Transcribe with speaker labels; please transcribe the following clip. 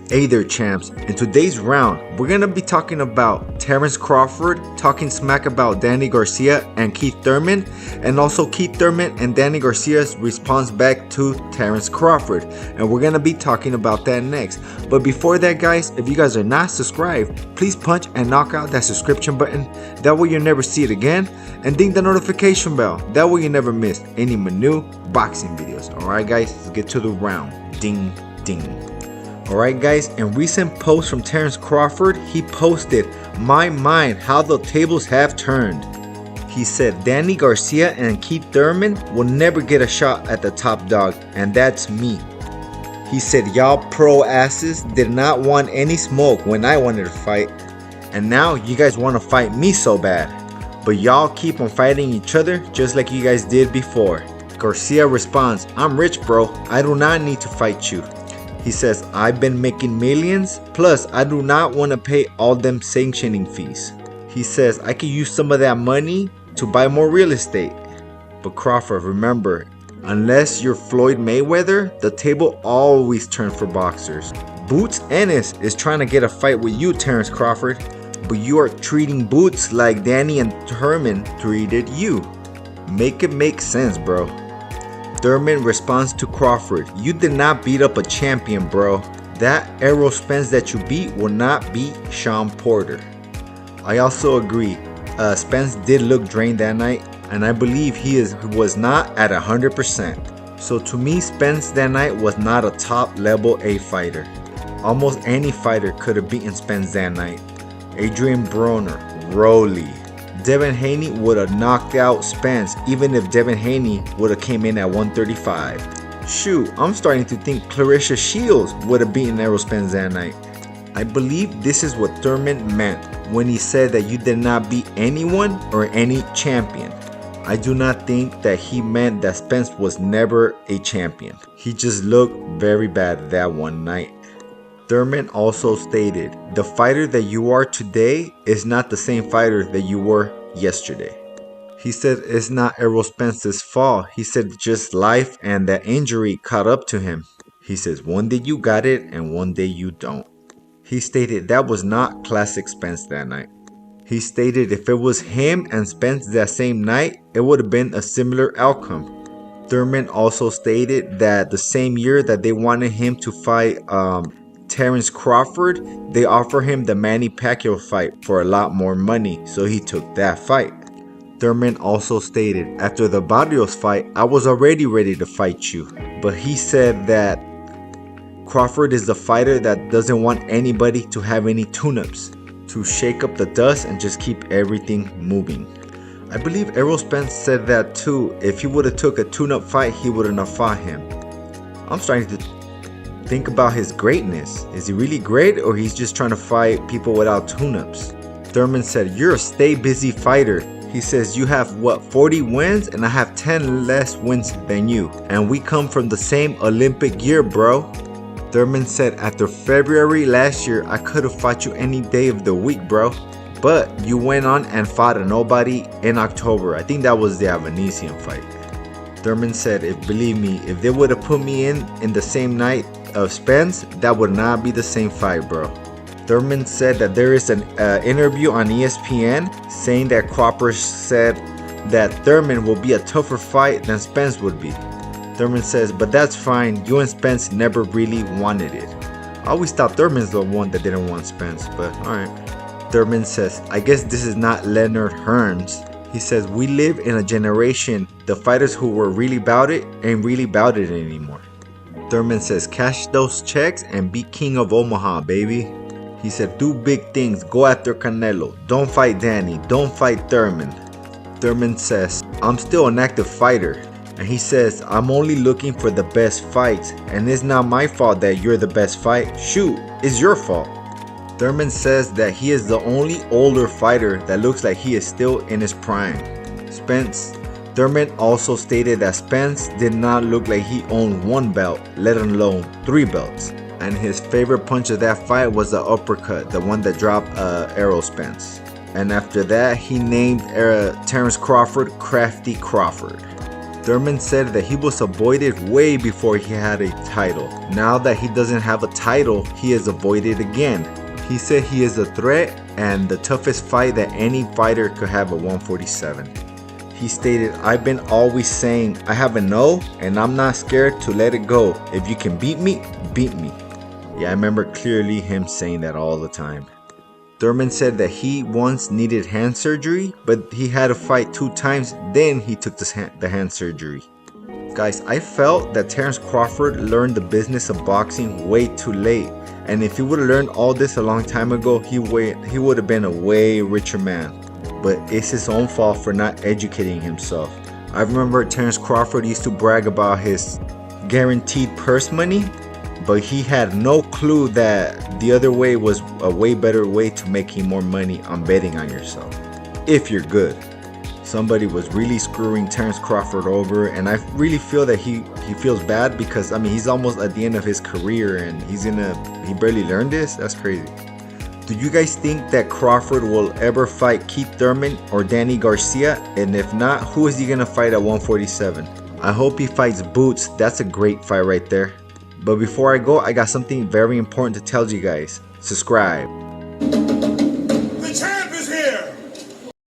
Speaker 1: Hey there champs, in today's round, we're going to be talking about Terence Crawford, talking smack about Danny Garcia and Keith Thurman, and also Keith Thurman and Danny Garcia's response back to Terence Crawford, and we're going to be talking about that next. But before that guys, if you guys are not subscribed, please punch and knock out that subscription button, that way you'll never see it again, and ding the notification bell, that way you never miss any of my new boxing videos. Alright guys, let's get to the round. Ding ding. Alright guys, in recent posts from Terence Crawford, he posted, "My mind, how the tables have turned." He said Danny Garcia and Keith Thurman will never get a shot at the top dog, and that's me. He said y'all pro asses did not want any smoke when I wanted to fight, and now you guys want to fight me so bad, but y'all keep on fighting each other just like you guys did before. Garcia responds, "I'm rich bro, I do not need to fight you." He says, "I've been making millions, plus I do not want to pay all them sanctioning fees." He says, "I could use some of that money to buy more real estate." But Crawford, remember, unless you're Floyd Mayweather, the table always turns for boxers. Boots Ennis is trying to get a fight with you, Terence Crawford, but you are treating Boots like Danny and Thurman treated you. Make it make sense, bro. Thurman responds to Crawford, "You did not beat up a champion, bro. That Errol Spence that you beat will not beat Sean Porter." I also agree. Spence did look drained that night, and I believe he was not at 100%. So to me, Spence that night was not a top level A fighter. Almost any fighter could have beaten Spence that night. Adrian Broner, Rolly. Devin Haney would have knocked out Spence even if Devin Haney would have came in at 135. Shoot, I'm starting to think Clarissa Shields would have beaten Errol Spence that night. I believe this is what Thurman meant when he said that you did not beat anyone or any champion. I do not think that he meant that Spence was never a champion. He just looked very bad that one night. Thurman also stated, "The fighter that you are today is not the same fighter that you were yesterday." He said it's not Errol Spence's fault. He said just life and that injury caught up to him. He says one day you got it and one day you don't. He stated that was not classic Spence that night. He stated if it was him and Spence that same night, it would have been a similar outcome. Thurman also stated that the same year that they wanted him to fight Terence Crawford, they offered him the Manny Pacquiao fight for a lot more money, so he took that fight. Thurman also stated, "After the Barrios fight, I was already ready to fight you," but he said that Crawford is the fighter that doesn't want anybody to have any tune-ups, to shake up the dust and just keep everything moving. I believe Errol Spence said that too. If he would have took a tune-up fight, he wouldn't have fought him. I'm starting to think about his greatness. Is he really great, or he's just trying to fight people without tune-ups? Thurman said, "You're a stay busy fighter." He says, "You have 40 wins and I have 10 less wins than you, and we come from the same Olympic year, bro." Thurman said, "After February last year, I could have fought you any day of the week, bro, but you went on and fought a nobody in October." I think that was the Avanesian fight. Thurman said, "Believe me, if they would have put me in the same night of Spence, that would not be the same fight, bro." Thurman said that there is an interview on ESPN saying that Crawford said that Thurman will be a tougher fight than Spence would be. Thurman says, "But that's fine, you and Spence never really wanted it." I always thought Thurman's the one that didn't want Spence, but alright. Thurman says, "I guess this is not Leonard Hearns." He says, "We live in a generation, the fighters who were really about it ain't really about it anymore." Thurman says, "Cash those checks and be king of Omaha, baby." He said, "Do big things, go after Canelo. Don't fight Danny, don't fight Thurman." Thurman says, "I'm still an active fighter." And he says, "I'm only looking for the best fights, and it's not my fault that you're the best fight. Shoot, it's your fault." Thurman says that he is the only older fighter that looks like he is still in his prime. Thurman also stated that Spence did not look like he owned one belt, let alone 3 belts. And his favorite punch of that fight was the uppercut, the one that dropped Errol Spence. And after that, he named Terence Crawford Crafty Crawford. Thurman said that he was avoided way before he had a title. Now that he doesn't have a title, he is avoided again. He said he is a threat and the toughest fight that any fighter could have at 147. He stated, "I've been always saying I have a no and I'm not scared to let it go. If you can beat me, beat me." Yeah, I remember clearly him saying that all the time. Thurman said that he once needed hand surgery, but he had to fight 2 times, then he took the hand surgery. Guys, I felt that Terence Crawford learned the business of boxing way too late. And if he would have learned all this a long time ago, he would have been a way richer man. But it's his own fault for not educating himself. I remember Terence Crawford used to brag about his guaranteed purse money, but he had no clue that the other way was a way better way to making more money on betting on yourself. If you're good. Somebody was really screwing Terence Crawford over, and I really feel that he feels bad because, I mean, he's almost at the end of his career and he barely learned this? That's crazy. Do you guys think that Crawford will ever fight Keith Thurman or Danny Garcia? And if not, who is he gonna fight at 147? I hope he fights Boots. That's a great fight right there. But before I go, I got something very important to tell you guys. Subscribe.